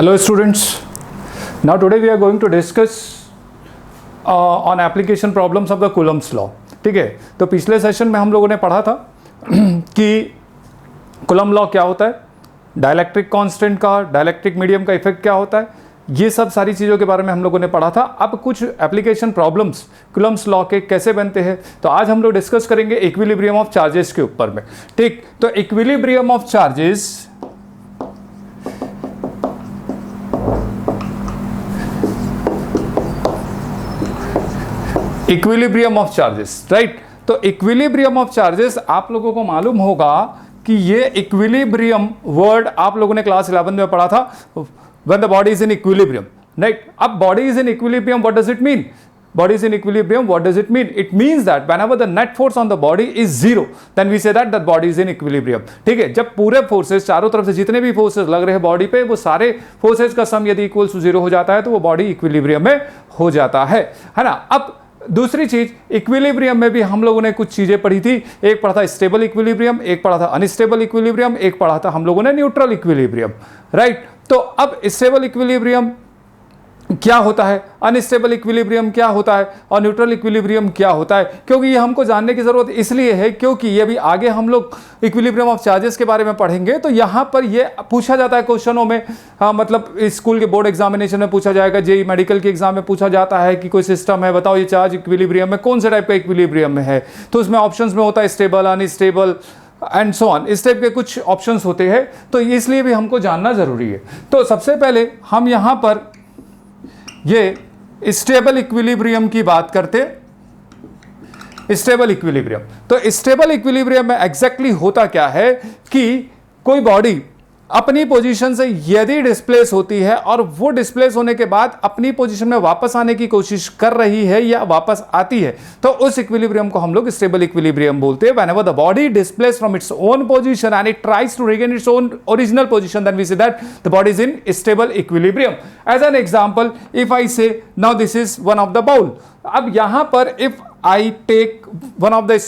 Hello students, now today we are going to discuss on application problems of the Coulomb's law. ठीक है, तो पिछले session में हम लोगों ने पढ़ा था कि कूलम्ब लॉ क्या होता है, डाइलेक्ट्रिक कांस्टेंट का, डाइलेक्ट्रिक मीडियम का इफेक्ट क्या होता है, ये सब सारी चीज़ों के बारे में हम लोगों ने पढ़ा था। अब कुछ एप्लीकेशन प्रॉब्लम्स कूलम्ब्स लॉ के कैसे बनते हैं, तो आज हम लोग डिस्कस करेंगे इक्विलिब्रियम ऑफ चार्जेस के ऊपर में। ठीक, तो equilibrium of charges equilibrium of charges, right. तो इक्विलिब्रियम ऑफ चार्जेस आप लोगों को मालूम होगा कि ये इक्विलिब्रियम वर्ड आप लोगों ने क्लास 11 में पढ़ा था, when the body is in equilibrium, right. अब body is in equilibrium, what does it mean? Body is in equilibrium, what does it mean? It means that whenever the net force on the body is zero, then we say that that body is in equilibrium. ठीक है, जब पूरे forces चारों तरफ से जितने भी forces लग रहे हैं बॉडी पे, वो सारे फोर्सेस का सम यदि इक्वल्स टू जीरो हो जाता है तो वो बॉडी इक्विलिब्रियम में हो जाता है ना। अब दूसरी चीज, इक्विलिब्रियम में भी हम लोगों ने कुछ चीजें पढ़ी थी। एक पढ़ा था स्टेबल इक्विलिब्रियम, एक पढ़ा था अनस्टेबल इक्विलिब्रियम, एक पढ़ा था हम लोगों ने न्यूट्रल इक्विलिब्रियम, राइट। तो अब स्टेबल इक्विलिब्रियम क्या होता है, अनस्टेबल इक्विलिब्रियम क्या होता है और न्यूट्रल इक्विलिब्रियम क्या होता है, क्योंकि ये हमको जानने की जरूरत इसलिए है क्योंकि ये भी आगे हम लोग इक्विलिब्रियम ऑफ चार्जेस के बारे में पढ़ेंगे। तो यहाँ पर ये पूछा जाता है क्वेश्चनों में, मतलब स्कूल के बोर्ड एग्जामिनेशन में पूछा जाएगा, जेईई मेडिकल के एग्जाम में पूछा जाता है कि कोई सिस्टम है, बताओ ये चार्ज इक्विलिब्रियम में कौन से टाइप का इक्विलिब्रियम में है। तो उसमें ऑप्शंस में होता है stable, unstable and so on, इस टाइप के कुछ ऑप्शंस होते हैं, तो इसलिए भी हमको जानना जरूरी है। तो सबसे पहले हम यहाँ पर ये स्टेबल इक्विलिब्रियम की बात करते। स्टेबल इक्विलिब्रियम, तो स्टेबल इक्विलिब्रियम में एग्जैक्टली होता क्या है कि कोई बॉडी अपनी पोजीशन से यदि डिस्प्लेस होती है और वो डिस्प्लेस होने के बाद अपनी पोजीशन में वापस आने की कोशिश कर रही है या वापस आती है, तो उस इक्विलिब्रियम को हम लोग स्टेबल इक्विलिब्रियम बोलते हैं। Whenever the body displace from its own position and it tries to regain its own original position, then we say that the body is in stable equilibrium. As an example, if I say now this is one of the bowl. अब यहां पर if I take one of the,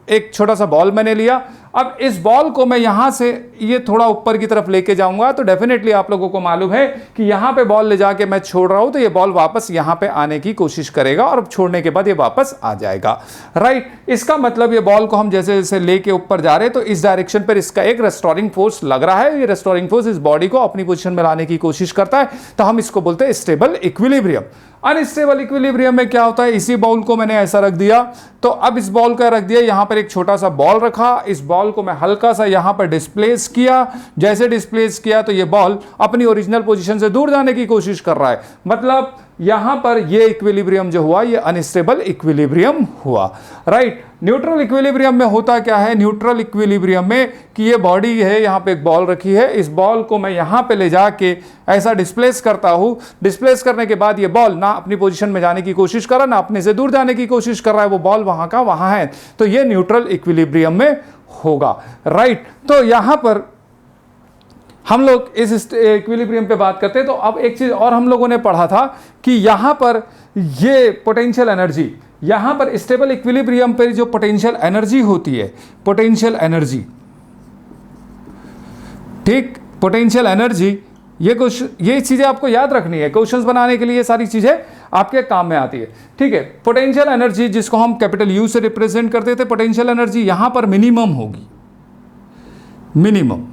एक छोटा सा ball मैंने लिया, अब इस बॉल को मैं यहां से ये थोड़ा ऊपर की तरफ लेके जाऊंगा, तो डेफिनेटली आप लोगों को मालूम है कि यहां पे बॉल ले जाके मैं छोड़ रहा हूं तो ये बॉल वापस यहां पे आने की कोशिश करेगा और छोड़ने के बाद ये वापस आ जाएगा, राइट। इसका मतलब ये बॉल को हम जैसे जैसे लेके ऊपर जा रहे हैं तो इस डायरेक्शन पर इसका एक रेस्टोरिंग फोर्स लग रहा है, ये रेस्टोरिंग फोर्स इस बॉडी को अपनी पोजीशन में लाने की कोशिश करता है, तो हम इसको बोलते हैं स्टेबल इक्विलिब्रियम। अनस्टेबल इक्विलिब्रियम में क्या होता है, इसी बॉल को मैंने ऐसा रख दिया, तो अब इस बॉल का रख दिया, यहां पर एक छोटा सा बॉल रखा, इस बॉल को मैं हल्का सा यहां पर डिस्प्लेस किया, जैसे डिस्प्लेस किया तो ये बॉल अपनी ओरिजिनल पोजीशन से दूर जाने की कोशिश कर रहा है, मतलब यहां पर ये इक्विलिब्रियम जो हुआ ये अनस्टेबल इक्विलिब्रियम हुआ, राइट। न्यूट्रल इक्विलिब्रियम में होता क्या है, न्यूट्रल इक्विलिब्रियम में कि ये बॉडी है, यहां पे एक बॉल रखी है, इस बॉल को मैं यहां पे ले जाके ऐसा डिस्प्लेस करता हूं, डिस्प्लेस करने के बाद ये बॉल ना अपनी पोजीशन में जाने की कोशिश कर रहा, ना अपने से दूर जाने की कोशिश कर रहा है, वो बॉल वहां का वहां है, तो ये न्यूट्रल इक्विलिब्रियम में होगा, राइट। तो यहां पर हम लोग इस इक्विलिब्रियम पे बात करते हैं। तो अब एक चीज और हम लोगों ने पढ़ा था कि यहां पर ये पोटेंशियल एनर्जी, यहां पर स्टेबल इक्विलिब्रियम पे जो पोटेंशियल एनर्जी होती है, पोटेंशियल एनर्जी, ठीक, पोटेंशियल एनर्जी, ये चीजें आपको याद रखनी है, क्वेश्चंस बनाने के लिए ये सारी चीजें आपके काम में आती है, ठीक है। पोटेंशियल एनर्जी जिसको हम कैपिटल यू से रिप्रेजेंट करते थे, पोटेंशियल एनर्जी यहां पर मिनिमम होगी, मिनिमम,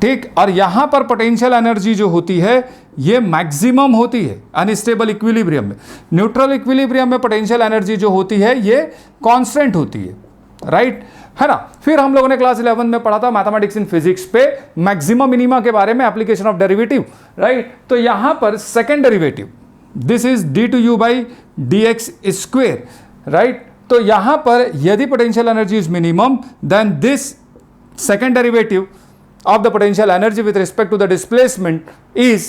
ठीक, और यहां पर पोटेंशियल एनर्जी जो होती है ये मैक्सिमम होती है अनस्टेबल इक्विलिब्रियम में। न्यूट्रल इक्विलिब्रियम में पोटेंशियल एनर्जी जो होती है ये कांस्टेंट होती है, राइट, है ना। फिर हम लोगों ने क्लास 11 में पढ़ा था मैथमेटिक्स इन फिजिक्स पे मैक्सिमा मिनिमा के बारे में, एप्लीकेशन ऑफ डेरिवेटिव, राइट। तो यहां पर second derivative, this is d two y by d x square, right. तो यहां पर यदि potential energy is minimum, then this second derivative of the potential energy with respect to the displacement is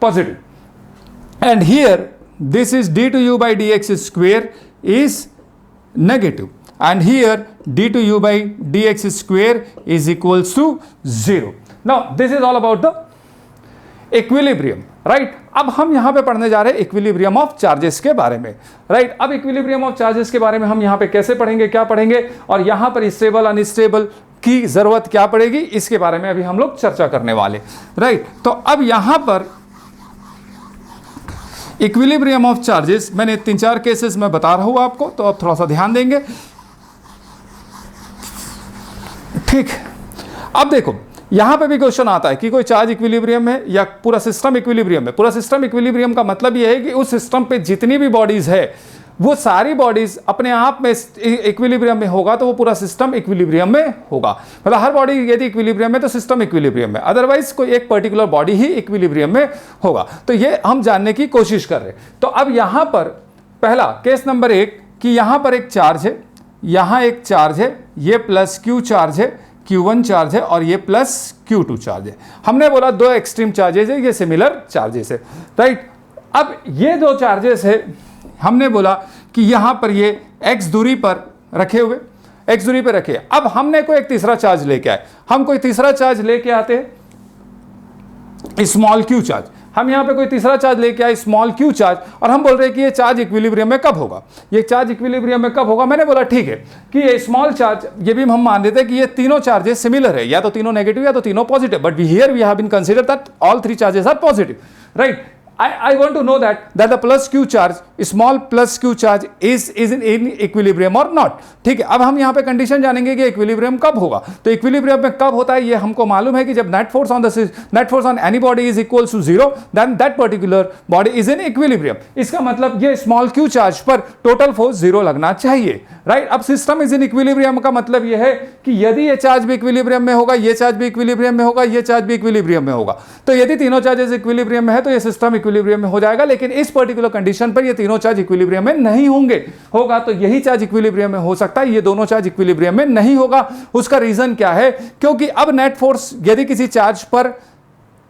positive, and here this is d to u by dx square is negative, and here d to u by dx square is equals to 0. Now this is all about the equilibrium, right. अब हम यहां पे पढ़ने जा रहे हैं equilibrium of charges के बारे में, राइट। अब इक्विलिब्रियम ऑफ चार्जेस के बारे में हम यहां पे कैसे पढ़ेंगे, क्या पढ़ेंगे, और यहां पर स्टेबल, अनस्टेबल, की जरूरत क्या पड़ेगी, इसके बारे में अभी हम लोग चर्चा करने वाले, राइट। तो अब यहां पर इक्विलिब्रियम ऑफ चार्जेस मैंने 3-4 केसेस में बता रहा हूं आपको, तो अब थोड़ा सा ध्यान देंगे, ठीक। अब देखो यहां पे भी क्वेश्चन आता है कि कोई चार्ज इक्विलिब्रियम है या पूरा सिस्टम इक्विलिब्रियम है। पूरा सिस्टम इक्विलिब्रियम का मतलब यह है कि उस सिस्टम पे जितनी भी बॉडीज है वो सारी बॉडीज अपने आप में इक्विलिब्रियम में होगा, तो वो पूरा सिस्टम इक्विलिब्रियम में होगा। मतलब हर बॉडी यदि इक्विलिब्रियम में तो सिस्टम इक्विलिब्रियम में, अदरवाइज कोई एक पर्टिकुलर बॉडी ही इक्विलिब्रियम में होगा। तो ये हम जानने की कोशिश कर रहे हैं। तो अब यहां पर पहला केस नंबर 1 कि यहां पर एक चार्ज है, यहां एक चार्ज है, ये प्लस क्यू चार्ज है, Q1 चार्ज है और ये प्लस Q2 चार्ज है। हमने बोला दो एक्सट्रीम चार्जेस है, ये सिमिलर चार्जेस है, राइट। अब ये दो चार्जेस है, हमने बोला कि यहां पर ये x दूरी पर रखे हुए, x दूरी पर रखे। अब हमने कोई एक तीसरा चार्ज लेके आए, हम कोई तीसरा चार्ज लेके आते हैं स्मॉल q चार्ज, हम यहां पे कोई तीसरा चार्ज लेके आए स्मॉल q चार्ज, और हम बोल रहे हैं कि ये चार्ज इक्विलिब्रियम में कब होगा, ये चार्ज इक्विलिब्रियम में कब होगा। मैंने बोला ठीक है कि ये स्मॉल चार्ज, ये भी हम मान लेते हैं कि ये तीनों चार्जेस सिमिलर है, या तो तीनों नेगेटिव या तो तीनों positive, but here we have been consider that all 3 charges are positive, right. I want to know that the plus q charge, small plus q charge is in equilibrium or not, ठीक है। अब हम यहाँ पे condition जानेंगे कि equilibrium कब होगा। तो इक्विलिब्रियम में कब होता है ये हमको मालूम है कि जब net force on any body is equal to 0, then that particular body is in equilibrium. इसका मतलब ये स्मॉल q चार्ज पर टोटल फोर्स 0 लगना चाहिए, राइट। अब सिस्टम इज इन इक्विलिब्रियम का मतलब यह है कि यदि ये चार्ज भी इक्विलिब्रियम में होगा, ये चार्ज भी इक्विलिब्रियम में होगा, ये चार्ज भी इक्विलिब्रियम में होगा, तो यदि तीनों चार्जेस इक्विलिब्रियम में है तो ये सिस्टम इक्विलिब्रियम में हो जाएगा। लेकिन इस पर्टिकुलर कंडीशन पर ये तीनों चार्ज इक्विलिब्रियम में नहीं होंगे, होगा तो यही चार्ज इक्विलिब्रियम में हो सकता है, ये दोनों चार्ज इक्विलिब्रियम में नहीं होगा। उसका रीजन क्या है, क्योंकि अब नेट फोर्स यदि किसी चार्ज पर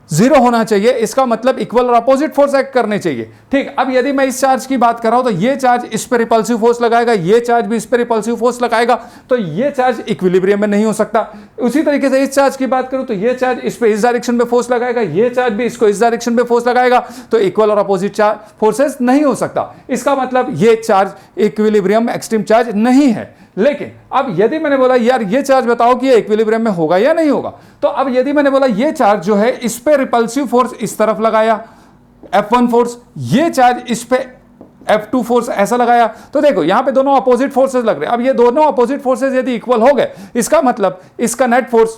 0 होना चाहिए, इसका मतलब इक्वल और अपोजिट फोर्स एक्ट करने चाहिए, ठीक। अब यदि मैं इस चार्ज की बात कर रहा हूं तो ये चार्ज इस पर रिपल्सिव फोर्स लगाएगा, ये चार्ज भी इस पर रिपल्सिव फोर्स लगाएगा, तो ये चार्ज इक्विलिब्रियम में नहीं हो सकता। उसी तरीके से इस चार्ज की बात करूं तो ये चार्ज इस पे इस डायरेक्शन में फोर्स लगाएगा, ये चार्ज भी इसको इस डायरेक्शन में फोर्स लगाएगा, तो इक्वल और अपोजिट चार्ज फोर्सेस नहीं हो सकता। इसका मतलब ये चार्ज इक्विलिब्रियम एक्सट्रीम चार्ज नहीं है। लेकिन अब यदि मैंने बोला यार ये चार्ज बताओ कि ये इक्विलिब्रियम में होगा या नहीं होगा, तो अब यदि मैंने बोला ये चार्ज जो है इस पे रिपल्सिव फोर्स इस तरफ लगाया F1 फोर्स, ये चार्ज इस पे F2 फोर्स ऐसा लगाया, तो देखो यहां पे दोनों अपोजिट फोर्सेस लग रहे हैं। अब ये दोनों अपोजिट फोर्सेस यदि इक्वल हो गए, इसका मतलब इसका net force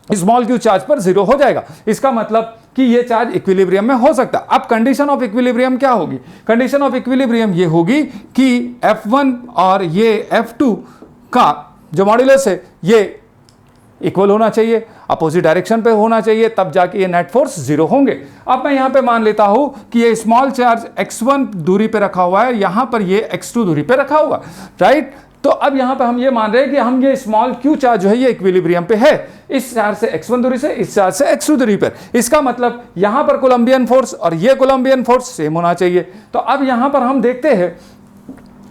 small q charge पर 0 हो जाएगा। इसका मतलब कि ये चार्ज इक्विलिब्रियम में हो सकता है। अब कंडीशन ऑफ इक्विलिब्रियम क्या होगी, कंडीशन ऑफ इक्विलिब्रियम ये होगी कि F1 और ये F2 का जो मॉड्यूलस है ये इक्वल होना चाहिए, अपोजिट डायरेक्शन पे होना चाहिए, तब जाके ये नेट फोर्स 0 होंगे। अब मैं यहां पे मान लेता हूं कि ये स्मॉल चार्ज x1 दूरी पे रखा हुआ है, यहां पर ये x2 दूरी पे रखा हुआ, राइट। तो अब यहां पे हम ये मान रहे हैं कि हम ये स्मॉल q चार्ज जो है ये इक्विलिब्रियम पे है, इस चार्ज से x1 दूरी से, इस चार्ज से x2 दूरी पर। इसका मतलब यहां पर कोलंबियन फोर्स और ये कोलंबियन फोर्स सेम होना चाहिए। तो अब यहां पर हम देखते हैं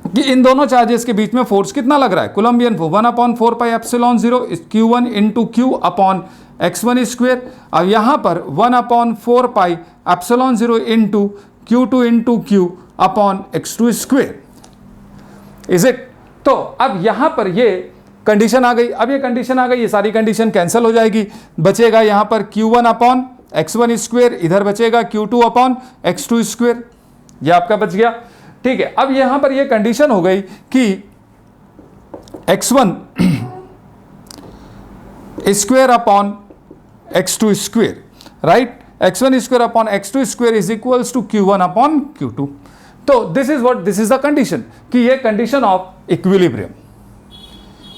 कि इन दोनों चार्जेस के बीच में फोर्स कितना लग रहा है। Coulombian force 1/4 pi epsilon 0 q1 into q upon x1 square, अब यहां पर 1/4 pi epsilon 0 into q2 into q upon x2 square, is it. तो अब यहां पर ये कंडीशन आ गई, अब ये कंडीशन आ गई, ये सारी कंडीशन कैंसिल हो जाएगी, बचेगा यहां पर q1 अपॉन x1 स्क्वेयर, इधर बचेगा q2 अपॉन x2 स्क्वेयर, ये आपका बच गया, ठीक है। अब यहां पर ये कंडीशन हो गई कि x1 square upon x2 square, right, x1 square upon x2 square is equals to q1 upon q2। तो दिस इज द कंडीशन कि ये कंडीशन ऑफ इक्विलिब्रियम,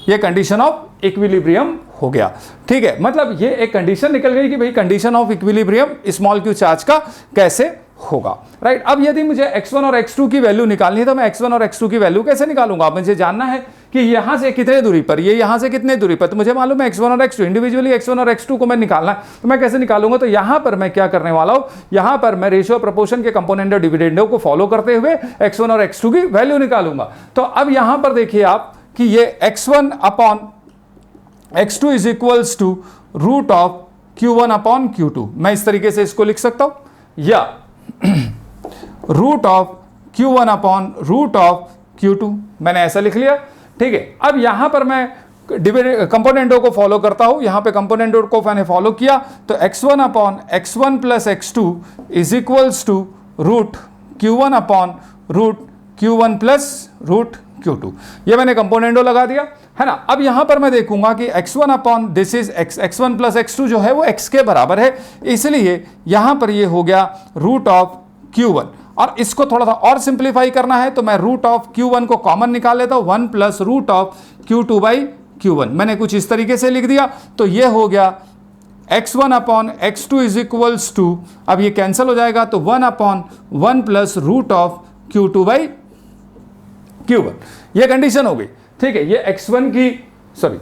ये कंडीशन ऑफ इक्विलिब्रियम हो गया, ठीक है। मतलब ये एक कंडीशन निकल गई कि भाई condition of equilibrium small q charge का कैसे होगा, राइट। अब यदि मुझे x1 और x2 की वैल्यू निकालनी है तो मैं x1 और x2 की वैल्यू कैसे निकालूंगा। मुझे जानना है कि यहां से कितने दूरी पर, ये यहां से कितने दूरी पर, तो मुझे मालूम है x1 और x2, इंडिविजुअली x1 और x2 को मैं निकालना है, तो मैं कैसे निकालूंगा। तो यहां पर मैं क्या करने वाला हूं, यहां पर मैं रेशियो प्रोपोर्शन के कंपोनेंट और डिविडेंडों को फॉलो करते हुए x1 और x2 की वैल्यू निकालूंगा। तो अब यहां पर देखिए आप कि ये x1 upon x2 is equals to root of q1 upon q2, मैं इस तरीके से इसको लिख सकता हूं, या root of q1 upon root of q2, मैंने ऐसा लिख लिया, ठीक है। अब यहां पर मैं कंपोनेंटों को फॉलो करता हूं, यहां पे कंपोनेंटों को मैंने फॉलो किया तो x1 upon x1 plus x2 is equals to root q1 upon root q1 plus root q2। ये मैंने कंपोनेंटों लगा दिया है ना। अब यहां पर मैं देखूंगा कि x1 upon this is x1 plus x2 जो है वो x के बराबर है, इसलिए यहां पर ये हो गया रूट ऑफ q1। और इसको थोड़ा सा और सिंप्लीफाई करना है तो मैं रूट ऑफ q1 को कॉमन निकाल लेता हूं, 1 plus root of q2 by q1 मैंने कुछ इस तरीके से लिख दिया। तो ये हो गया x1 upon x2 is equals to, अब ये कैंसिल हो जाएगा तो 1 upon 1 plus root of q2 by q1। ये कंडीशन हो गई, ठीक है। ये x1 की सॉरी,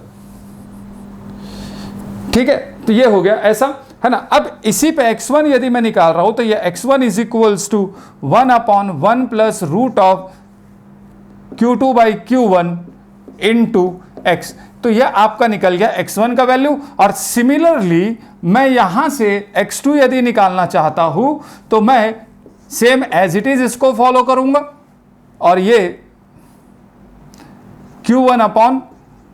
ठीक है, तो ये हो गया ऐसा है ना। अब इसी पे x1 यदि मैं निकाल रहा हूं तो ये x1 is equals to 1 upon 1 plus root of q2 by q1 into x। तो यह आपका निकल गया x1 का वैल्यू। और सिमिलरली मैं यहां से x2 यदि निकालना चाहता हूं तो मैं सेम एज इट इज इसको फॉलो करूंगा और ये q1 अपॉन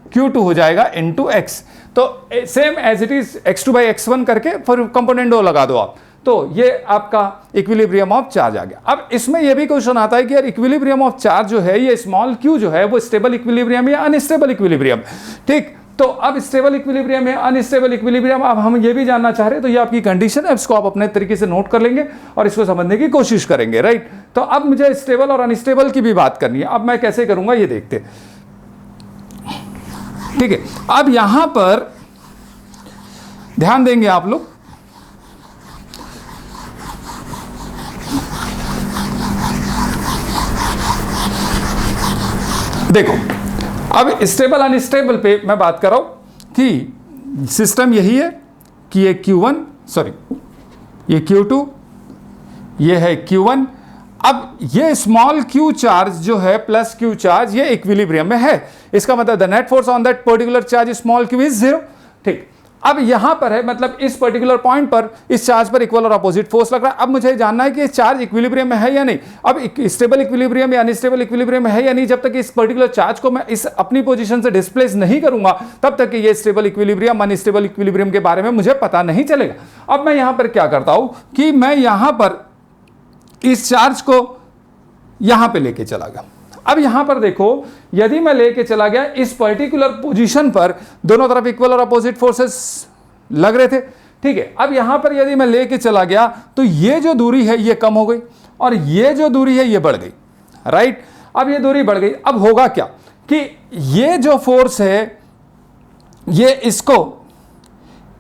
q2 हो जाएगा इंटू x। तो same as it is x2 by x1 करके फिर कंपोनेंट लगा दो आप, तो ये आपका इक्विलिब्रियम ऑफ चार्ज आ गया। अब इसमें यह भी क्वेश्चन आता है कि यार इक्विलिब्रियम ऑफ चार्ज जो है ये स्मॉल q जो है वो स्टेबल इक्विलिब्रियम या अनस्टेबल इक्विलिब्रियम, ठीक। तो अब स्टेबल इक्विलिब्रियम या अनस्टेबल इक्विलिब्रियम अब हम ये भी जानना चाह रहे हैं, तो ये आपकी कंडीशन है, इसको आप अपने तरीके से नोट कर लेंगे और इसको समझने की कोशिश करेंगे, राइट। तो अब मुझे स्टेबल और अनस्टेबल की भी बात करनी है। अब मैं कैसे करूंगा ये देखते, ठीक है। अब यहां पर ध्यान देंगे आप लोग, देखो अब स्टेबल अनस्टेबल पे मैं बात कर रहा हूं कि सिस्टम यही है कि ये Q1 सॉरी ये Q2 ये है Q1। अब ये स्मॉल q चार्ज जो है प्लस q चार्ज ये इक्विलिब्रियम में है, इसका मतलब the net force on that particular charge small q is 0, ठीक। अब यहां पर है मतलब इस पर्टिकुलर पॉइंट पर इस चार्ज पर इक्वल और अपोजिट फोर्स लग रहा है। अब मुझे जानना है कि ये चार्ज इक्विलिब्रियम में है या नहीं। अब स्टेबल इक्विलिब्रियम या अनस्टेबल इक्विलिब्रियम में है या नहीं, जब तक इस पर्टिकुलर चार्ज को मैं इस अपनी पोजीशन से डिस्प्लेस नहीं करूंगा तब तक ये स्टेबल इक्विलिब्रियम अनस्टेबल इक्विलिब्रियम के बारे में मुझे पता नहीं चलेगा। अब मैं यहां पर क्या करता हूं कि मैं यहां पर इस चार्ज को यहां पे लेके चला गया। अब यहां पर देखो यदि मैं लेके चला गया इस पर्टिकुलर पोजीशन पर दोनों तरफ इक्वल और अपोजिट फोर्सेस लग रहे थे, ठीक है। अब यहां पर यदि मैं लेके चला गया तो ये जो दूरी है ये कम हो गई और ये जो दूरी है ये बढ़ गई, राइट। अब ये दूरी बढ़ गई, अब होगा क्या कि ये जो फोर्स है ये इसको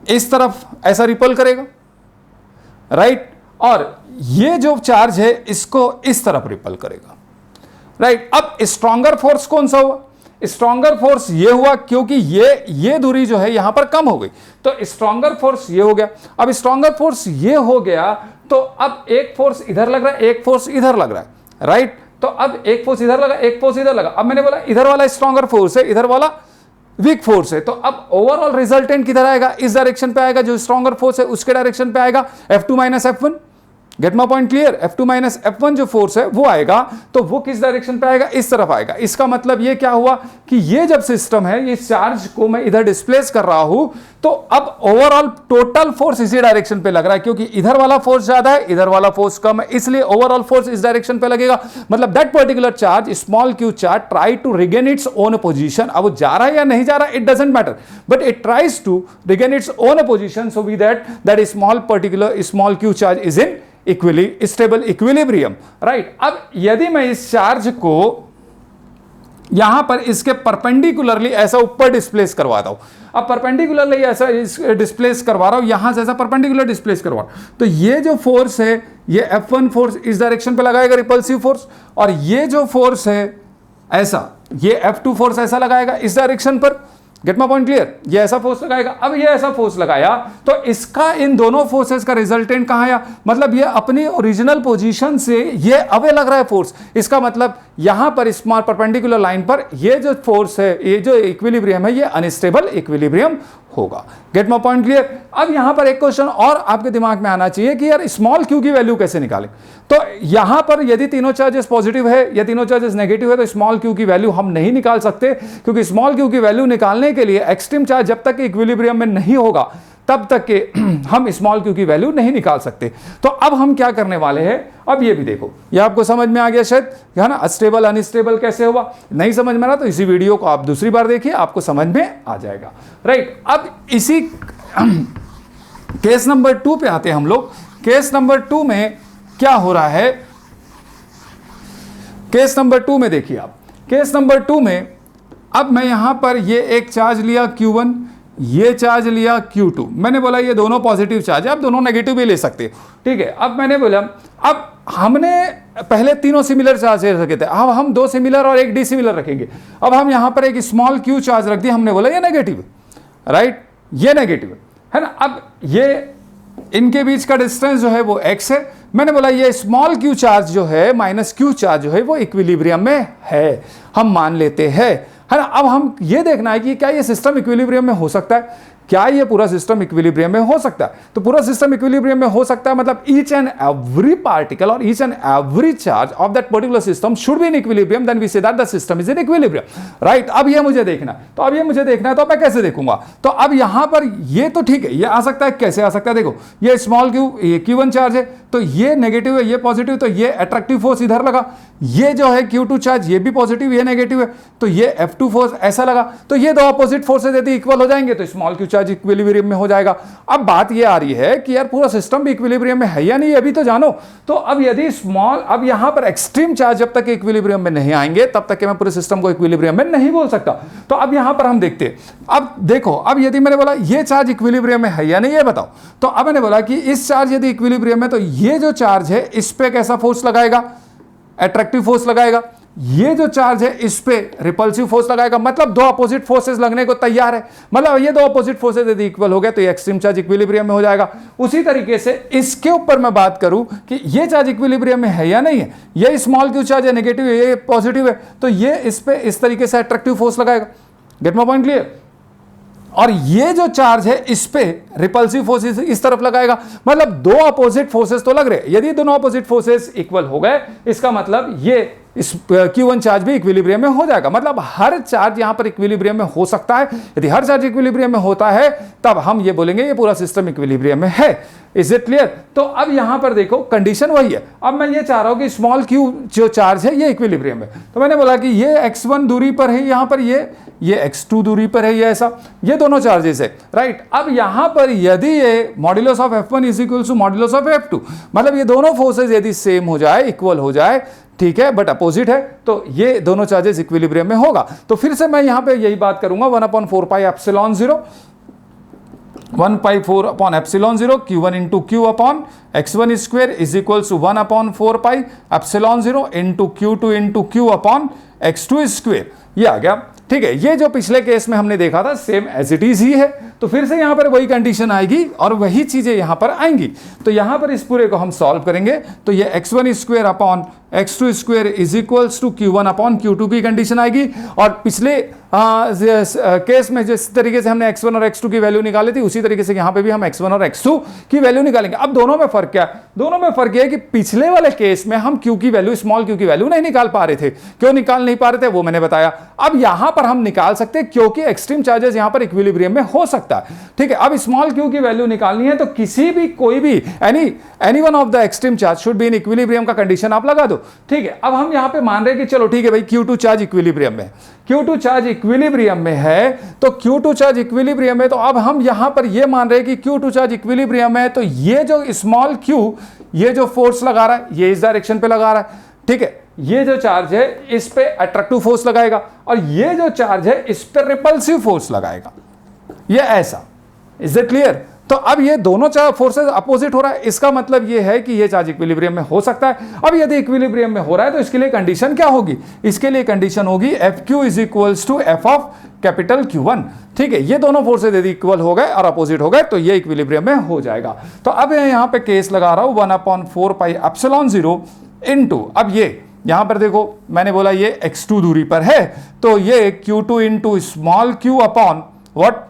इस तरफ ऐसा रिपल करेगा, राइट, और ये जो चार्ज है इसको इस तरफ रिपल करेगा, राइट। अब स्ट्रॉन्गर फोर्स कौन सा हुआ? स्ट्रॉन्गर फोर्स ये हुआ क्योंकि ये दूरी जो है यहां पर कम हो गई, तो स्ट्रॉन्गर फोर्स ये हो गया। अब स्ट्रॉन्गर फोर्स ये हो गया तो अब एक फोर्स इधर लग रहा है, एक फोर्स इधर लग रहा है, राइट। तो अब एक फोर्स इधर लगा, एक फोर्स इधर लगा। अब मैंने बोला इधर वाला स्ट्रॉन्गर फोर्स है, इधर वाला वीक फोर्स है, तो अब ओवरऑल रिजल्टेंट किधर आएगा? इस डायरेक्शन पे आएगा, जो स्ट्रॉन्गर फोर्स है उसके डायरेक्शन पे आएगा, F2 minus F1। Get my point clear? F2 minus F1 जो फोर्स है वो आएगा, तो वो किस डायरेक्शन पे आएगा? इस तरफ आएगा। इसका मतलब ये क्या हुआ कि ये जब सिस्टम है, ये चार्ज को मैं इधर डिस्प्लेस कर रहा हूं, तो अब ओवरऑल टोटल फोर्स इसी डायरेक्शन पे लग रहा है, क्योंकि इधर वाला फोर्स ज्यादा है, इधर वाला फोर्स कम है, इसलिए ओवरऑल फोर्स इस डायरेक्शन पे लगेगा। मतलब that particular charge small q charge try to regain its own position. अब वो जा रहा है या नहीं जा रहा, it doesn't matter, but it tries to regain its own position, so we that small q charge is in stable equilibrium, right. अब यदि मैं इस चार्ज को यहां पर इसके परपेंडिकुलरली ऐसा ऊपर डिस्प्लेस करवाता हूं, अब परपेंडिकुलरली ऐसा डिस्प्लेस करवा रहा हूं, यहां से ऐसा परपेंडिकुलर डिस्प्लेस करवा रहा हूं, तो ये जो फोर्स है ये F1 फोर्स इस डायरेक्शन पे लगाएगा, रिपल्सिव फोर्स, और ये जो फोर्स है ऐसा, ये F2 फोर्स ऐसा लगाएगा इस डायरेक्शन पर। Get my point clear? ये ऐसा फोर्स लगाएगा। अब ये ऐसा फोर्स लगाया तो इसका इन दोनों फोर्सेस का रिजल्टेंट कहां आया? मतलब ये अपनी ओरिजिनल पोजीशन से ये अवे लग रहा है फोर्स। इसका मतलब यहां पर स्मॉल परपेंडिकुलर लाइन पर ये जो फोर्स है, ये जो इक्विलिब्रियम है, ये अनस्टेबल इक्विलिब्रियम होगा। Gate my point clear. अब यहां पर एक क्वेश्चन और आपके दिमाग में आना चाहिए कि यार स्मॉल क्यू की वैल्यू कैसे निकालें। तो यहां पर यदि तीनों चार्जेस पॉजिटिव है या तीनों चार्जेस नेगेटिव है तो स्मॉल क्यू की वैल्यू हम नहीं निकाल सकते, क्योंकि स्मॉल क्यू की वैल्यू निकालने के लिए एक्सट्रीम चार्ज जब तक इक्विलिब्रियम में नहीं होगा तब तक के हम स्मॉल क्यू की वैल्यू नहीं निकाल सकते। तो अब हम क्या करने वाले हैं, अब ये भी देखो, ये आपको समझ में आ गया शायद, है ना, अस्टेबल अनस्टेबल कैसे हुआ। नहीं समझ में आ रहा तो इसी वीडियो को आप दूसरी बार देखिए, आपको समझ में आ जाएगा। राइट, अब इसी केस नंबर 2 पे आते हैं हम लोग। केस नंबर 2 में क्या हो रहा है, केस नंबर 2 में देखिए आप, केस नंबर 2 में अब मैं यहां पर ये एक चार्ज लिया Q1, ये चार्ज लिया Q2। मैंने बोला ये दोनों पॉजिटिव चार्ज है, आप दोनों नेगेटिव भी ले सकते हो, ठीक है। अब मैंने बोला, अब हमने पहले तीनों सिमिलर चार्ज ले रखे थे, अब हम 2 सिमिलर और 1 डिसिमिलर रखेंगे। अब हम यहां पर एक स्मॉल q चार्ज रख दिया, हमने बोला ये नेगेटिव है, राइट, ये नेगेटिव है ना। अब ये इनके बीच का डिस्टेंस जो है वो x है। मैंने बोला ये स्मॉल q चार्ज जो है माइनस q चार्ज जो है वो इक्विलिब्रियम में है, हम मान लेते हैं, है ना। अब हम ये देखना है कि क्या ये सिस्टम इक्विलिब्रियम में हो सकता है, क्या ये पूरा सिस्टम इक्विलिब्रियम में हो सकता है। तो पूरा सिस्टम इक्विलिब्रियम में हो सकता है, मतलब ईच एंड एवरी पार्टिकल और each and every charge of that particular system should be in equilibrium, then we say that the system is in equilibrium, right. अब ये मुझे देखना है, तो अब ये मुझे देखना है, तो मैं कैसे देखूंगा। तो अब यहां पर ये तो ठीक है, ये आ सकता है, कैसे आ सकता है, देखो ये स्मॉल q, ये Q1 चार्ज है, तो ये नेगेटिव है, ये पॉजिटिव, तो ये अट्रैक्टिव फोर्स इधर लगा। ये जो है Q2 चार्ज, ये भी पॉजिटिव, ये नेगेटिव है, तो ये F2 फोर्स ऐसा लगा। तो ये दो अपोजिट फोर्सेस यदि इक्वल हो जाएंगे तो स्मॉल q चार्ज इक्विलिब्रियम में हो जाएगा। अब बात ये आ रही है कि यार पूरा सिस्टम भी इक्विलिब्रियम में है या नहीं, अभी तो जानो। तो अब यदि स्मॉल, अब यहां पर एक्सट्रीम चार्ज जब तक इक्विलिब्रियम में नहीं आएंगे तब तक मैं पूरे सिस्टम को इक्विलिब्रियम में नहीं बोल सकता। तो अब यहां पर हम देखते हैं, अब देखो, अब यदि मैंने बोला ये चार्ज इक्विलिब्रियम में है या नहीं ये बताओ, तो अब मैंने बोला कि इस चार्ज यदि इक्विलिब्रियम में, तो ये जो चार्ज है इस पे कैसा फोर्स लगाएगा, अट्रैक्टिव फोर्स लगाएगा। ये जो चार्ज है इस पे रिपल्सिव फोर्स लगाएगा, मतलब दो अपोजिट फोर्सेस लगने को तैयार है। मतलब ये दो अपोजिट फोर्सेस यदि इक्वल हो गए तो ये एक्सट्रीम चार्ज इक्विलिब्रियम में हो जाएगा। उसी तरीके से इसके ऊपर मैं बात करूं कि ये चार्ज इक्विलिब्रियम में है या नहीं है, ये स्मॉल q चार्ज है, नेगेटिव है, ये पॉजिटिव है, तो ये इस पे इस तरीके से अट्रैक्टिव फोर्स लगाएगा। Gate my point clear. और ये जो चार्ज है इस पे रिपल्सिव फोर्सेस इस तरफ लगाएगा, मतलब दो अपोजिट फोर्सेस तो लग रहे हैं। यदि दोनों अपोजिट फोर्सेस इक्वल हो गए इसका मतलब ये इस Q1 चार्ज भी इक्विलिब्रियम में हो जाएगा। मतलब हर चार्ज यहां पर इक्विलिब्रियम में हो सकता है। यदि हर चार्ज इक्विलिब्रियम में होता है तब हम ये बोलेंगे ये पूरा सिस्टम इक्विलिब्रियम में है। Is it clear. तो अब यहां पर देखो कंडीशन वही है। अब मैं ये चाह रहा हूं कि स्मॉल q जो चार्ज है ये इक्विलिब्रियम है, तो मैंने बोला कि ये x1 दूरी पर है, यहां पर ये x2 दूरी पर है, ये ऐसा, ये दोनों चार्जेस है, राइट। अब यहां पर यदि ये modulus of f1 is equal to modulus of f2, मतलब ये दोनों फोर्सेस यदि सेम हो जाए, इक्वल हो जाए, ठीक है, बट अपोजिट है, तो ये दोनों चार्जेस इक्विलिब्रियम में होगा। तो फिर से मैं यहां पे यही बात करूंगा, 1/4 pi epsilon 0, 1/4 upon epsilon 0 Q1 into Q upon x1 square is equal to 1/4 pi epsilon 0 into Q2 into Q upon x2 square. ये आ गया, ठीक है। ये जो पिछले केस में हमने देखा था सेम एज इट इज ही है, तो फिर से यहां पर वही कंडीशन आएगी और वही चीजें यहां पर आएंगी। तो यहां पर इस पूरे को हम सॉल्व करेंगे, तो ये x1 square upon x2 square is equals to Q1 upon Q2 की कंडीशन आएगी। और पिछले केस में जिस तरीके से हमने x1 और x2 की वैल्यू निकाली थी उसी तरीके से यहां पे भी हम x1 और x2 की वैल्यू निकालेंगे। अब दोनों में फर्क क्या है, दोनों में फर्क यह है कि पिछले वाले केस में हम q की वैल्यू, स्मॉल q की वैल्यू नहीं निकाल पा रहे थे। क्यों निकाल नहीं पा रहे थे वो मैंने बताया। अब यहां पर हम निकाल सकते हैं क्योंकि एक्सट्रीम चार्जेस यहां पर इक्विलिब्रियम में हो सकता है, ठीक है। अब स्मॉल q की वैल्यू निकालनी है तो किसी भी, कोई भी, any one of the extreme charge should be in equilibrium का कंडीशन आप लगा दो, ठीक है। अब हम यहां पे मान रहे हैं कि चलो ठीक है भाई Q2 चार्ज इक्विलिब्रियम में, Q2 चार्ज इक्विलिब्रियम में है, तो Q2 चार्ज इक्विलिब्रियम में, तो अब हम यहां पर ये मान रहे हैं कि Q2 चार्ज इक्विलिब्रियम है, तो ये जो स्मॉल q, ये जो फोर्स लगा रहा है ये इस डायरेक्शन पे लगा रहा है, ठीक है। ये जो चार्ज है इस पे अट्रैक्टिव फोर्स लगाएगा और ये जो चार्ज है इस पे रिपल्सिव फोर्स लगाएगा, ये ऐसा। Is it clear. तो अब ये दोनों चार्ज फोर्सेस अपोजिट हो रहा है, इसका मतलब ये है कि ये चार्ज इक्विलिब्रियम में हो सकता है। अब यदि इक्विलिब्रियम में हो रहा है तो इसके लिए कंडीशन क्या होगी, इसके लिए कंडीशन होगी FQ is equals to F of capital Q1, ठीक है। ये दोनों फोर्सेस यदि इक्वल हो गए और अपोजिट हो गए तो ये इक्विलिब्रियम में हो जाएगा। तो अब मैं यहां पे केस लगा रहा हूं 1/4 पाई एप्सिलॉन 0 इनटू, अब ये यहां पर देखो मैंने बोला ये x2 दूरी पर है, तो ये Q2 into small q upon what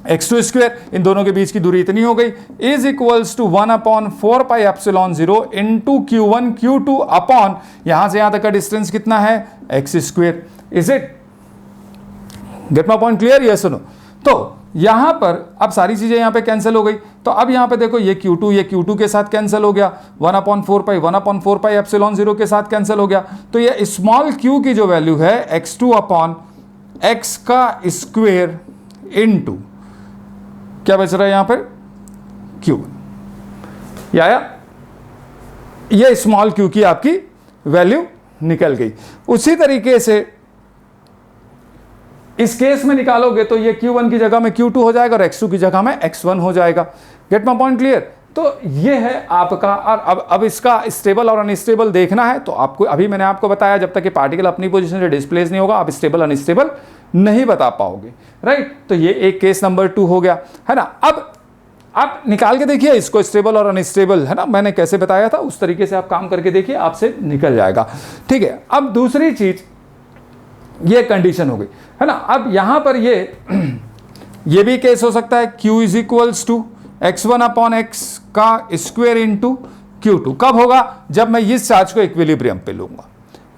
x2 square, इन दोनों के बीच की दूरी इतनी हो गई, is equals to 1/4 pi epsilon 0 into Q1 Q2 upon यहां से यहां तक का डिस्टेंस कितना है x square. Is it get my point clear? ये सुनो, तो यहां पर अब सारी चीजें यहां पे कैंसिल हो गई, तो अब यहां पे देखो ये Q2 के साथ कैंसिल हो गया, 1/4 पाई एप्सिलॉन 0 के साथ कैंसिल हो गया, तो ये स्मॉल q की जो वैल्यू है x2 अपॉन x का स्क्वायर इनटू क्या बच रहा है यहां पर Q1। या ये स्मॉल q की आपकी वैल्यू निकल गई। उसी तरीके से इस केस में निकालोगे तो ये Q1 की जगह में Q2 हो जाएगा और X2 की जगह में X1 हो जाएगा। Gate my point clear? तो ये है आपका, और अब इसका स्टेबल और अनस्टेबल देखना है तो आपको, अभी मैंने आपको बताया जब तक कि पार्टिकल अपनी पोजीशन से डिस्प्लेस नहीं होगा आप स्टेबल अनस्टेबल नहीं बता पाओगे, राइट। तो ये एक केस नंबर 2 हो गया, है ना। अब आप निकाल के देखिए इसको, स्टेबल और अनस्टेबल, है ना, मैंने कैसे बताया था उस तरीके से आप काम करके देखिए, आपसे निकल जाएगा, ठीक है। अब दूसरी चीज, ये कंडीशन हो गई, है ना। अब यहां पर ये भी केस हो सकता है Q is equals to x1 upon x का स्क्वायर इंटू Q2। कब होगा? जब मैं इस चार्ज को इक्विलिब्रियम पे लूंगा,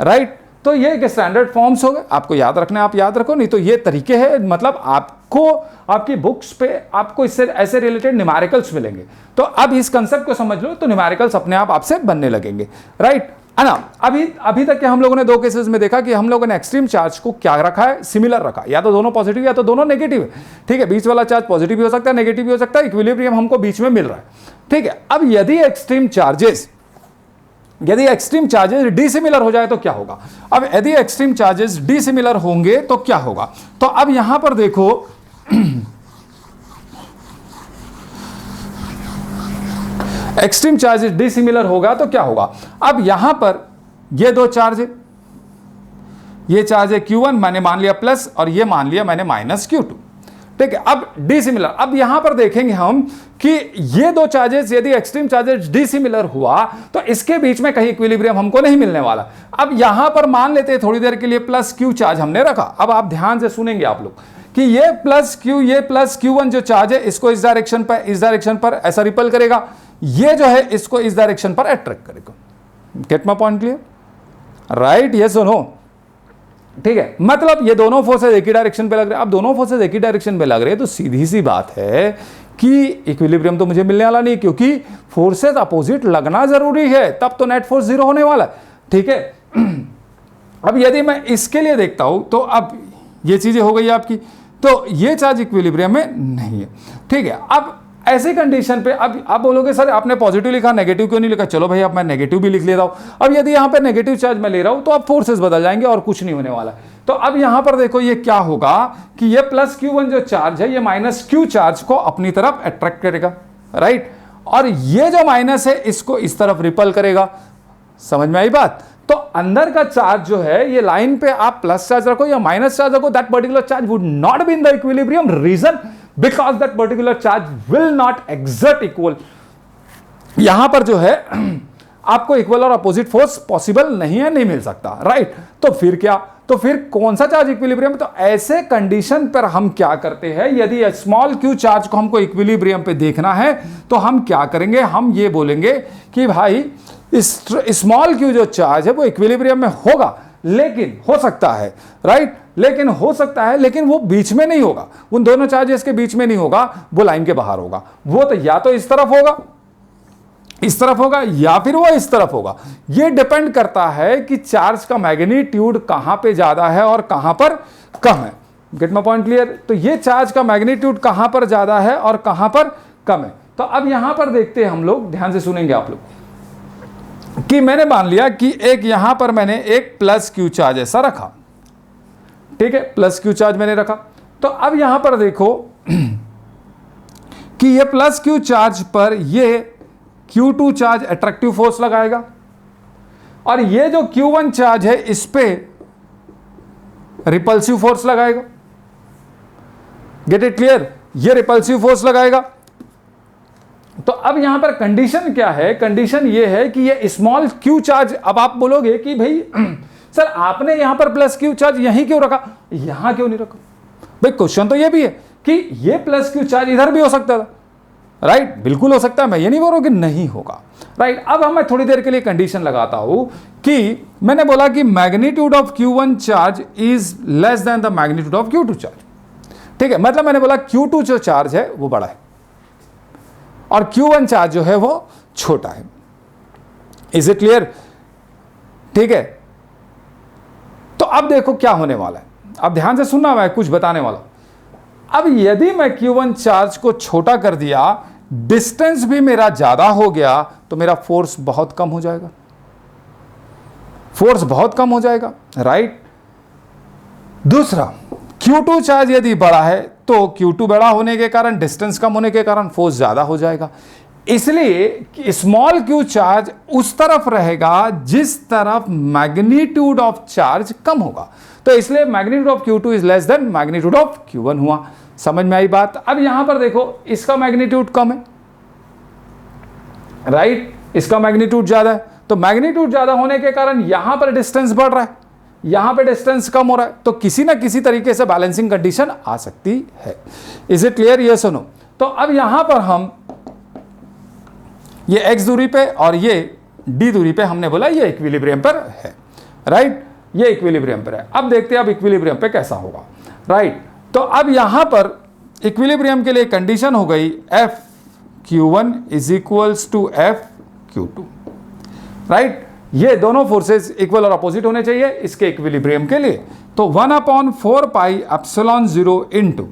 राइट। तो ये एक स्टैंडर्ड फॉर्म्स हो गए, आपको याद रखना है, आप याद रखो, नहीं तो ये तरीके हैं, मतलब आपको आपकी बुक्स पे आपको इससे ऐसे रिलेटेड न्यूमेरिकल्स मिलेंगे, तो अब इस कंसेप्ट को समझ लो तो न्यूमेरिकल्स अपने आप आपसे बनने लगेंगे, राइट, है ना। अभी तक के हम लोगों ने दो केसेस में देखा कि हम लोगों ने एक्सट्रीम चार्ज को क्या रखा है, सिमिलर रखा, या तो दोनों पॉजिटिव या तो दोनों नेगेटिव है, ठीक है। बीच वाला चार्ज पॉजिटिव भी हो सकता है, नेगेटिव भी हो सकता है, इक्विलिब्रियम हमको बीच में मिल रहा है, ठीक है। अब यदि एक्सट्रीम चार्जेस डिसिमिलर हो जाए तो क्या होगा? अब यदि एक्सट्रीम चार्जेस डिसिमिलर होंगे तो क्या होगा? तो अब यहां पर देखो एक्सट्रीम चार्जेस डिसिमिलर होगा तो क्या होगा? अब यहां पर ये दो चार्ज है, ये चार्ज है Q1 मैंने मान लिया प्लस और ये मान लिया मैंने माइनस Q2, ठीक है। अब डिसिमिलर, अब यहां पर देखेंगे हम कि ये दो चार्जेस यदि एक्सट्रीम चार्जेस डिसिमिलर हुआ तो इसके बीच में कहीं इक्विलिब्रियम हमको नहीं मिलने वाला। अब यहां पर मान लेते हैं थोड़ी देर के लिए प्लस Q चार्ज हमने रखा। अब आप ध्यान से सुनेंगे आप लोग कि ये प्लस Q1 जो चार्ज है इसको इस डायरेक्शन पर ऐसा रिपल करेगा, ये जो है इसको इस डायरेक्शन पर अट्रैक्ट करेगा। Gate my point clear? Right, yes और नो, ठीक है। मतलब ये दोनों फोर्सेस एक ही डायरेक्शन पे लग रहे हैं। अब दोनों फोर्सेस एक ही डायरेक्शन पे लग रहे हैं तो सीधी सी बात है कि इक्विलिब्रियम तो मुझे मिलने वाला नहीं, क्योंकि फोर्सेस अपोजिट लगना जरूरी है, तब तो नेट फोर्स 0 होने वाला है, ठीक है। अब यदि मैं इसके लिए देखता हूं तो अब ये चीजें हो गई आपकी, तो ये चार्ज इक्विलिब्रियम में नहीं है, ठीक है। अब ऐसी कंडीशन पे अब आप बोलोगे सर आपने पॉजिटिव लिखा, नेगेटिव क्यों नहीं लिखा? चलो भाई अब मैं नेगेटिव भी लिख लेता हूं। अब यदि यहां पे नेगेटिव चार्ज मैं ले रहा हूं तो अब फोर्सेस बदल जाएंगे और कुछ नहीं होने वाला। तो अब यहां पर देखो ये क्या होगा कि ये प्लस Q1 जो चार्ज है ये माइनस Q चार्ज को अपनी तरफ अट्रैक्ट करेगा, राइट, और ये जो माइनस है इसको इस तरफ रिपल करेगा। समझ में आई बात? तो अंदर का चार्ज जो है ये लाइन पे आप प्लस चार्ज रखो या माइनस चार्ज रखो, that particular charge would not be in the equilibrium. Reason because that particular charge will not exert equal. यहां पर जो है आपको इक्वल और अपोजिट फोर्स पॉसिबल नहीं है, नहीं मिल सकता, राइट। तो फिर क्या? तो फिर कौन सा चार्ज इक्विलिब्रियम? तो ऐसे कंडीशन पर हम क्या करते हैं, यदि स्मॉल q चार्ज को हमको इक्विलिब्रियम पे देखना है तो हम क्या करेंगे, हम ये बोलेंगे कि भाई स्मॉल q जो चार्ज है वो इक्विलिब्रियम में होगा, लेकिन हो सकता है, राइट, लेकिन हो सकता है, लेकिन वो बीच में नहीं होगा, उन दोनों चार्जेस के बीच में नहीं होगा, वो लाइन के बाहर होगा। वो तो या तो इस तरफ होगा, इस तरफ होगा, या फिर वो इस तरफ होगा। ये डिपेंड करता है कि चार्ज का मैग्नीट्यूड कहां पे ज्यादा है और कहां पर कम है। Gate my point clear? तो ये चार्ज का मैग्नीट्यूड कहां पर ज्यादा है और कहां पर कम है। तो अब यहां पर देखते हैं हम लोग, ध्यान से सुनेंगे आप लोग, कि मैंने मान लिया कि एक यहां पर मैंने एक प्लस Q चार्ज ऐसा रखा, ठीक है, प्लस Q चार्ज मैंने रखा। तो अब यहां पर देखो कि ये प्लस Q चार्ज पर ये Q2 चार्ज अट्रैक्टिव फोर्स लगाएगा और ये जो Q1 चार्ज है इस पे रिपल्सिव फोर्स लगाएगा। Get it clear? ये रिपल्सिव फोर्स लगाएगा। तो अब यहां पर कंडीशन क्या है? कंडीशन ये है कि ये स्मॉल Q चार्ज, अब आप बोलोगे कि भाई सर आपने यहां पर प्लस Q चार्ज यहीं क्यों रखा, यहां क्यों नहीं रखा? भाई क्वेश्चन तो ये भी है कि ये प्लस क्यू चार्ज इधर भी हो सकता था, राइट, बिल्कुल हो सकता है, मैं ये नहीं बोल रहा हूं कि नहीं होगा, राइट। अब मैं थोड़ी देर के लिए कंडीशन लगाता हूं कि मैंने बोला कि magnitude of Q1 charge is less than the magnitude of Q2 charge, ठीक है, मतलब मैंने बोला Q2 जो चार्ज है वो बड़ा है और Q1 चार्ज जो है वो छोटा है। Is it clear? ठीक है, तो अब देखो क्या होने वाला है, अब ध्यान से सुनना, मैं कुछ बताने वाला हूं। अब यदि मैं Q1 चार्ज को छोटा कर दिया, डिस्टेंस भी मेरा ज्यादा हो गया, तो मेरा फोर्स बहुत कम हो जाएगा, फोर्स बहुत कम हो जाएगा, राइट। दूसरा, Q2 चार्ज यदि बड़ा है तो Q2 बड़ा होने के कारण, डिस्टेंस कम होने के कारण फोर्स ज्यादा हो जाएगा। इसलिए स्मॉल q चार्ज उस तरफ रहेगा जिस तरफ मैग्नीट्यूड ऑफ चार्ज कम होगा, तो इसलिए magnitude of Q2 is less than magnitude of Q1 हुआ। समझ में आई बात? अब यहां पर देखो, इसका मैग्नीट्यूड कम है, राइट, इसका मैग्नीट्यूड ज्यादा है, तो मैग्नीट्यूड ज्यादा होने के कारण यहां पर डिस्टेंस बढ़ रहा है, यहां पे डिस्टेंस कम हो रहा है, तो किसी ना किसी तरीके से बैलेंसिंग कंडीशन आ सकती है। Is it clear? यस और नो? तो अब यहां पर हम ये x दूरी पे और ये d दूरी पे हमने बोला ये इक्विलिब्रियम पर है, राइट, ये इक्विलिब्रियम पर है। अब देखते हैं अब इक्विलिब्रियम पे कैसा होगा, राइट। तो अब यहां पर इक्विलिब्रियम के लिए कंडीशन हो गई F Q1 is equals to F Q2, राइट। ये दोनों फोर्सेस इक्वल और अपोजिट होने चाहिए इसके इक्विलिब्रियम के लिए, तो 1/4 पाई एप्सिलॉन 0 इनटू,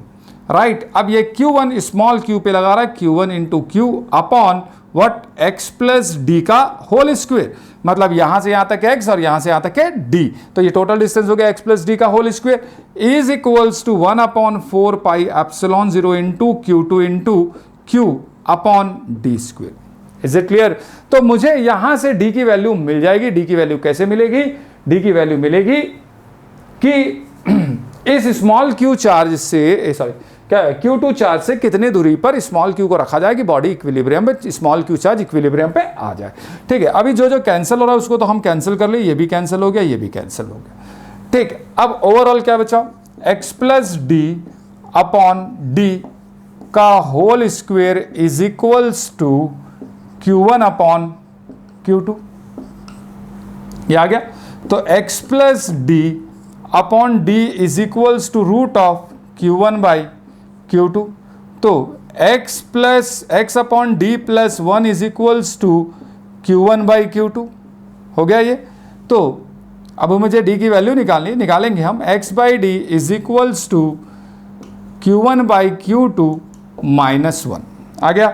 राइट। अब ये Q1 स्मॉल q पे लगा रहा है, Q1 into Q upon what, x plus d का होल स्क्वायर, मतलब यहां से यहां तक x और यहां से यहां तक है d, तो ये टोटल डिस्टेंस हो गया x प्लस डी का whole square is equals to 1/4 pi epsilon 0 into Q2 into Q upon d square. Is it clear? तो मुझे यहां से d की वैल्यू मिल जाएगी। d की वैल्यू कैसे मिलेगी? d की वैल्यू मिलेगी कि इस स्मॉल q चार्ज से, सॉरी क्या, Q2 चार्ज से कितने दूरी पर स्मॉल q को रखा जाए कि बॉडी इक्विलिब्रियम पे, स्मॉल q चार्ज इक्विलिब्रियम पे आ जाए। ठीक है, अभी जो जो कैंसिल हो रहा है उसको तो हम कैंसिल कर ले, ये भी कैंसिल हो गया, ये भी कैंसिल हो गया। ठीक है, अब ओवरऑल क्या बचा, x plus d upon d का whole square is equals to Q1 upon Q2, ये आ गया। तो x plus d upon d is equals to root of Q1 by Q2, तो x plus x upon d plus 1 is equals to Q1 by Q2 हो गया ये। तो अब मुझे d की वैल्यू निकालेंगे हम, x by d is equals to Q1 by Q2 minus 1 आ गया।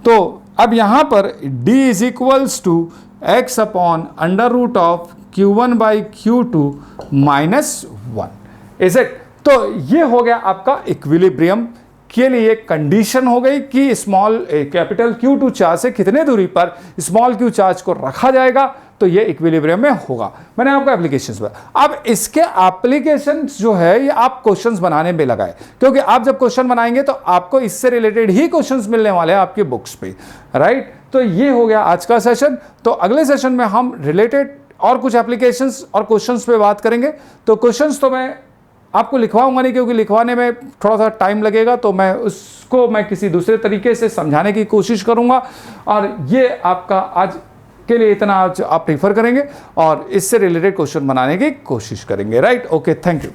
तो अब यहां पर d is equals to x upon under root of Q1 by Q2 minus 1। Is it? तो ये हो गया आपका इक्विलिब्रियम के लिए कंडीशन हो गई कि स्मॉल कैपिटल Q2 चार्ज से कितने दूरी पर स्मॉल q चार्ज को रखा जाएगा, तो ये इक्विलिब्रियम में होगा। मैंने आपको एप्लीकेशंस बताया। अब इसके एप्लीकेशंस जो है ये आप क्वेश्चंस बनाने में लगाए, क्योंकि आप जब क्वेश्चन बनाएंगे तो आपको इससे रिलेटेड ही क्वेश्चंस मिलने वाले हैं आपकी बुक्स पे, राइट। तो ये हो गया आज का सेशन। तो अगले सेशन में हम रिलेटेड और कुछ एप्लीकेशंस और क्वेश्चंस पे बात करेंगे। तो क्वेश्चंस तो मैं आपको लिखवाऊंगा नहीं, क्योंकि लिखवाने में थोड़ा सा टाइम लगेगा, तो मैं किसी दूसरे तरीके से समझाने की कोशिश करूंगा। और ये आपका आज के लिए इतना आप प्रीफर करेंगे और इससे रिलेटेड क्वेश्चन बनाने की कोशिश करेंगे, राइट। Okay, thank you.